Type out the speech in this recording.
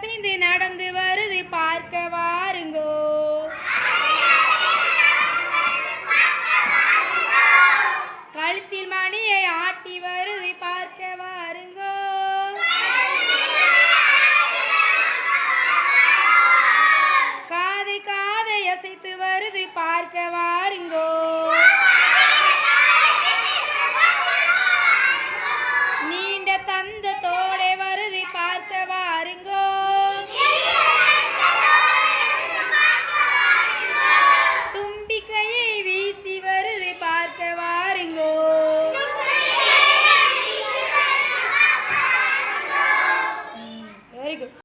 அசைந்து நடந்து வருது பார்க்க வாருங்கோ. கழுத்தில் மணியை ஆட்டி வருது பார்க்க வாருங்கோ. காதை காதை அசைத்து வருது பார்க்க வாருங்கோ. நீண்ட தந்தத்தோட வருது பார்க்க வாருங்கோ. தும்பிக்கையை வீசி வருது பார்க்க வாருங்கோ. Very good.